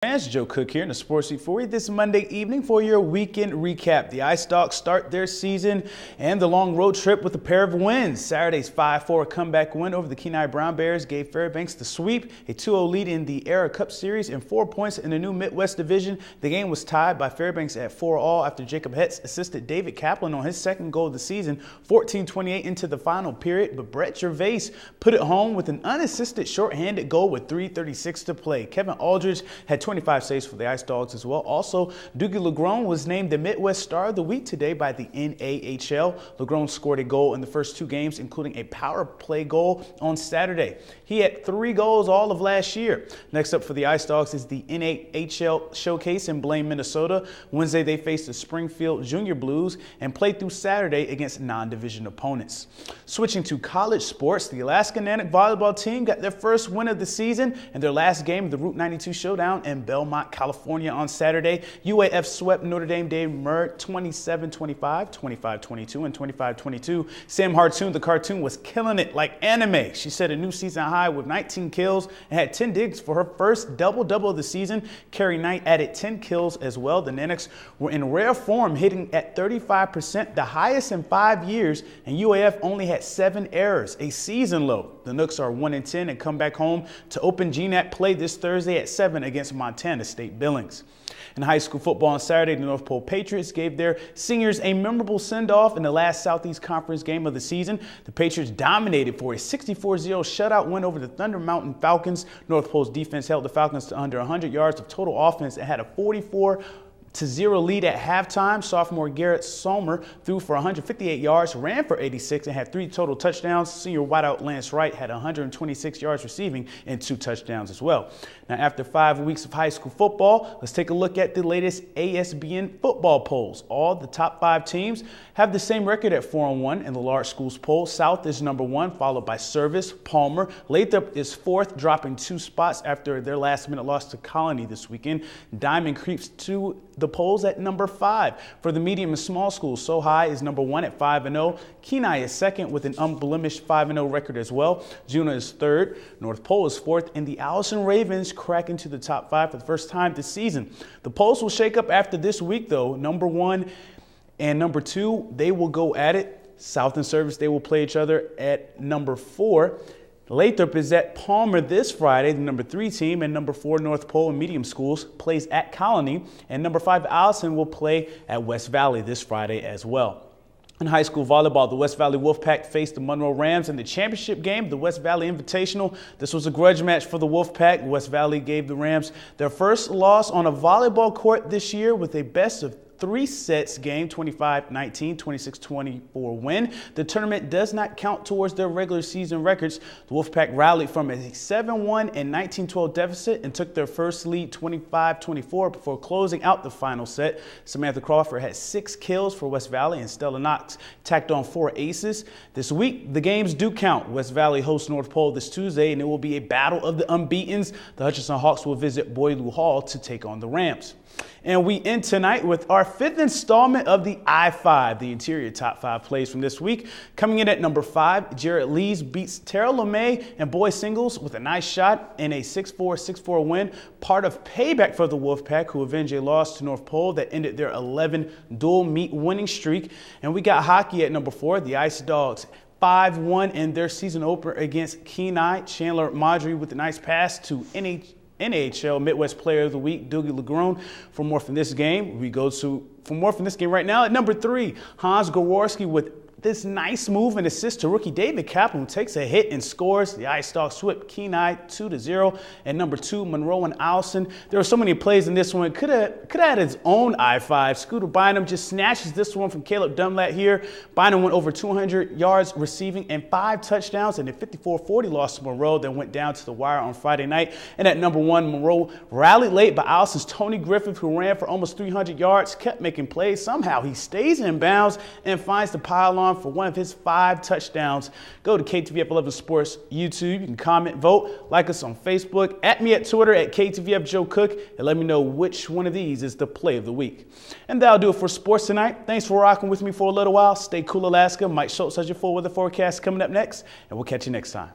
Fans, Joe Cook here in the Sports Week for you this Monday evening for your weekend recap. The Ice Dogs start their season and the long road trip with a pair of wins. Saturday's 5-4 comeback win over the Kenai Brown Bears gave Fairbanks the sweep, a 2-0 lead in the Era Cup Series, and 4 points in the new Midwest Division. The game was tied by Fairbanks at 4-all after Jacob Hetz assisted David Kaplan on his second goal of the season, 14:28 into the final period, but Brett Gervais put it home with an unassisted shorthanded goal with 3:36 to play. Kevin Aldridge had 25 saves for the Ice Dogs as well. Also, Dougie Legrone was named the Midwest Star of the Week today by the NAHL. Legrone scored a goal in the first 2 games, including a power play goal on Saturday. He had 3 goals all of last year. Next up for the Ice Dogs is the NAHL Showcase in Blaine, Minnesota. Wednesday, they faced the Springfield Junior Blues and played through Saturday against non-division opponents. Switching to college sports, the Alaska Natick volleyball team got their first win of the season in their last game of the Route 92 showdown in Belmont, California on Saturday. UAF swept Notre Dame Dave Murray 27-25, 25-22, and 25-22. Sam Hartoon, the cartoon, was killing it like anime. She set a new season high with 19 kills and had 10 digs for her first double-double of the season. Carrie Knight added 10 kills as well. The Nanniks were in rare form, hitting at 35%, the highest in 5 years, and UAF only had 7 errors, a season low. The Nooks are 1-10 and come back home to open GNAT play this Thursday at 7 against Montana State Billings. In high school football on Saturday, the North Pole Patriots gave their seniors a memorable send-off in the last Southeast Conference game of the season. The Patriots dominated for a 64-0 shutout win over the Thunder Mountain Falcons. North Pole's defense held the Falcons to under 100 yards of total offense and had a 44-0 lead at halftime. Sophomore Garrett Sommer threw for 158 yards, ran for 86, and had 3 total touchdowns. Senior wideout Lance Wright had 126 yards receiving and 2 touchdowns as well. Now, after 5 weeks of high school football, let's take a look at the latest ASBN football polls. All the top 5 teams have the same record at 4-1 in the large schools poll. South is number 1, followed by Service, Palmer. Lathrop is 4th, dropping 2 spots after their last-minute loss to Colony this weekend. Diamond creeps to the polls at number 5. For the medium and small schools, So High is number 1 at 5-0. Kenai is 2nd with an unblemished 5-0 record as well. Juna is 3rd. North Pole is 4th, and the Allison Ravens crack into the top 5 for the first time this season. The polls will shake up after this week, though. Number 1 and number 2, they will go at it. South and Service, they will play each other at number 4. Lathrop is at Palmer this Friday, the number 3 team, and number 4 North Pole and Medium Schools plays at Colony, and number 5 Allison will play at West Valley this Friday as well. In high school volleyball, the West Valley Wolfpack faced the Monroe Rams in the championship game, the West Valley Invitational. This was a grudge match for the Wolfpack. West Valley gave the Rams their first loss on a volleyball court this year with a best of 3 sets game, 25-19, 26-24 win. The tournament does not count towards their regular season records. The Wolfpack rallied from a 7-1 and 19-12 deficit and took their first lead 25-24 before closing out the final set. Samantha Crawford had 6 kills for West Valley, and Stella Knox tacked on 4 aces. This week, the games do count. West Valley hosts North Pole this Tuesday, and it will be a battle of the unbeatens. The Hutchinson Hawks will visit Boileau Hall to take on the Rams. And we end tonight with our 5th installment of the I-5, the interior top 5 plays from this week. Coming in at number 5, Jared Lees beats Tara LeMay and boys singles with a nice shot in a 6-4 win, part of payback for the Wolfpack, who avenged a loss to North Pole that ended their 11 dual meet winning streak. And we got hockey at number 4, the Ice Dogs 5-1 in their season opener against Kenai. Chandler Maudry with a nice pass to NHL Midwest Player of the Week, Dougie Legrone. For more from this game, right now at number 3, Hans Gaworski with this nice move and assist to rookie David Kaplan, who takes a hit and scores. The Ice Dogs swept Kenai 2-0. At number 2, Monroe and Allison. There were so many plays in this one. Could have had his own I-5. Scooter Bynum just snatches this one from Caleb Dunlap here. Bynum went over 200 yards receiving and 5 touchdowns, and a 54-40 loss to Monroe that went down to the wire on Friday night. And at number 1, Monroe rallied late by Allison's Tony Griffith, who ran for almost 300 yards, kept making plays. Somehow he stays in bounds and finds the pylon for one of his 5 touchdowns. Go to KTVF 11 Sports YouTube. You can comment, vote, like us on Facebook, at me at Twitter at KTVF Joe Cook, and let me know which one of these is the play of the week. And that'll do it for sports tonight. Thanks for rocking with me for a little while. Stay cool, Alaska. Mike Schultz has your full weather forecast coming up next, and we'll catch you next time.